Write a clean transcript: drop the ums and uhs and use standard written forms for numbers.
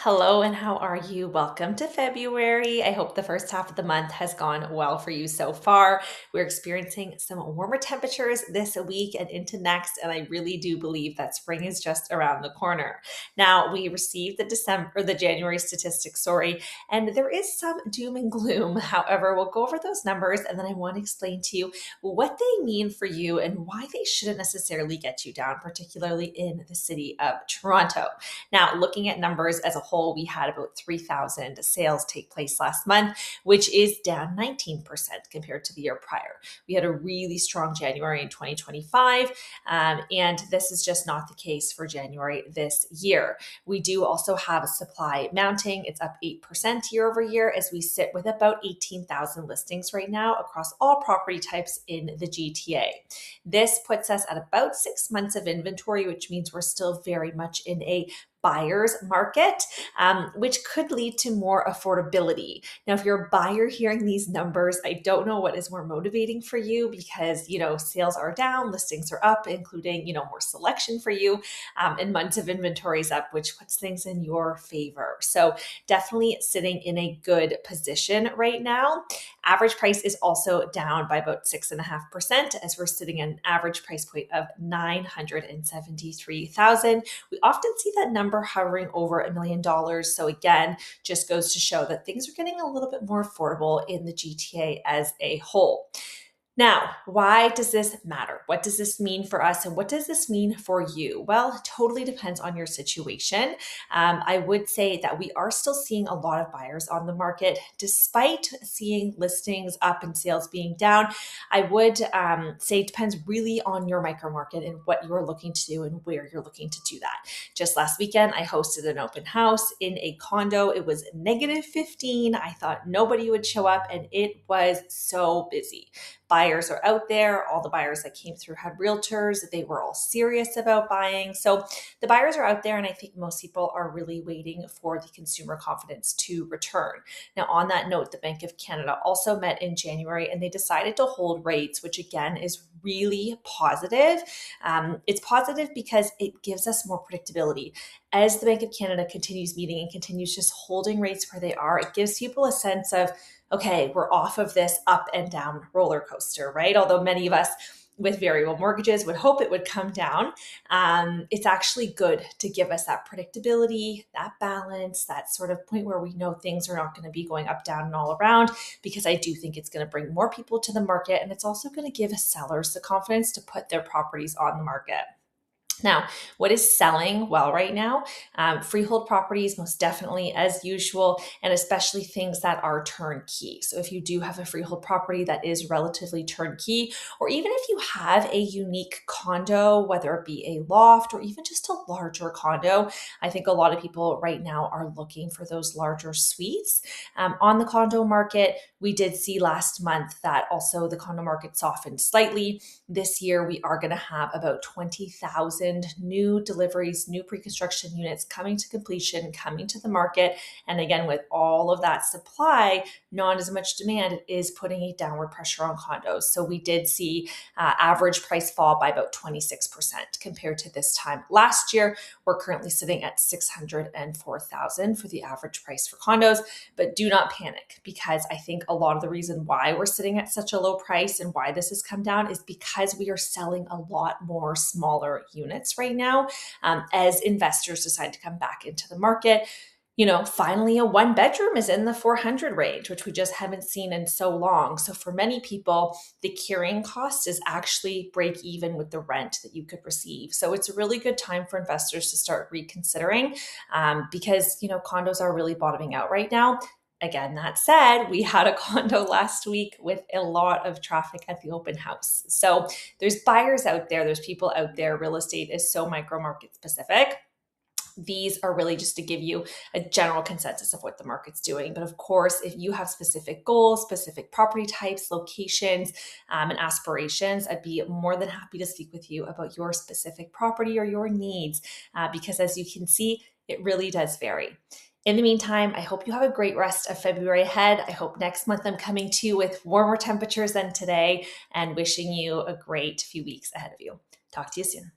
Hello, and how are you? Welcome to February. I hope the first half of the month has gone well for you so far. We're experiencing some warmer temperatures this week and into next, and I really do believe that spring is just around the corner. Now, we received the January statistics, and there is some doom and gloom. However, we'll go over those numbers and then I want to explain to you what they mean for you and why they shouldn't necessarily get you down, particularly in the city of Toronto. Now, looking at numbers as a whole, we had about 3,000 sales take place last month, which is down 19% compared to the year prior. We had a really strong January in 2025, and this is just not the case for January this year. We do also have supply mounting. It's up 8% year over year as we sit with about 18,000 listings right now across all property types in the GTA. This puts us at about 6 months of inventory, which means we're still very much in a buyer's market, which could lead to more affordability. Now, if you're a buyer hearing these numbers, I don't know what is more motivating for you because, sales are down, listings are up, including, more selection for you, and months of inventory is up, which puts things in your favor. So definitely sitting in a good position right now. Average price is also down by about 6.5% as we're sitting at an average price point of $973,000. We often see that number hovering over $1 million. So again, just goes to show that things are getting a little bit more affordable in the GTA as a whole. Now, why does this matter? What does this mean for us? And what does this mean for you? Well, it totally depends on your situation. I would say that we are still seeing a lot of buyers on the market, despite seeing listings up and sales being down. I would say it depends really on your micro market and what you're looking to do and where you're looking to do that. Just last weekend, I hosted an open house in a condo. It was -15. I thought nobody would show up, and it was so busy. Buyers are out there. All the buyers that came through had realtors. They were all serious about buying. So the buyers are out there, and I think most people are really waiting for the consumer confidence to return. Now, on that note, the Bank of Canada also met in January, and they decided to hold rates, which again is really positive. It's positive because it gives us more predictability. As the Bank of Canada continues meeting and continues just holding rates where they are, it gives people a sense of, okay, we're off of this up and down roller coaster, right? Although many of us with variable mortgages would hope it would come down, it's actually good to give us that predictability, that balance, that sort of point where we know things are not going to be going up, down, and all around, because I do think it's going to bring more people to the market, and it's also going to give sellers the confidence to put their properties on the market. Now, what is selling well right now? Freehold properties, most definitely as usual, and especially things that are turnkey. So if you do have a freehold property that is relatively turnkey, or even if you have a unique condo, whether it be a loft or even just a larger condo, I think a lot of people right now are looking for those larger suites. On the condo market, we did see last month that also the condo market softened slightly. This year, we are going to have about 20,000 new deliveries, new pre-construction units coming to completion, coming to the market. And again, with all of that supply, not as much demand, it is putting a downward pressure on condos. So we did see average price fall by about 26% compared to this time last year. We're currently sitting at $604,000 for the average price for condos, but do not panic, because I think a lot of the reason why we're sitting at such a low price and why this has come down is because we are selling a lot more smaller units right now, as investors decide to come back into the market. Finally, a one bedroom is in the 400 range, which we just haven't seen in so long. So for many people, the carrying cost is actually break even with the rent that you could receive. So it's a really good time for investors to start reconsidering, because, condos are really bottoming out right now. Again, that said, we had a condo last week with a lot of traffic at the open house. So there's buyers out there, there's people out there. Real estate is so micro market specific. These are really just to give you a general consensus of what the market's doing. But of course, if you have specific goals, specific property types, locations, and aspirations, I'd be more than happy to speak with you about your specific property or your needs, because as you can see, it really does vary. In the meantime, I hope you have a great rest of February ahead. I hope next month I'm coming to you with warmer temperatures than today, and wishing you a great few weeks ahead of you. Talk to you soon.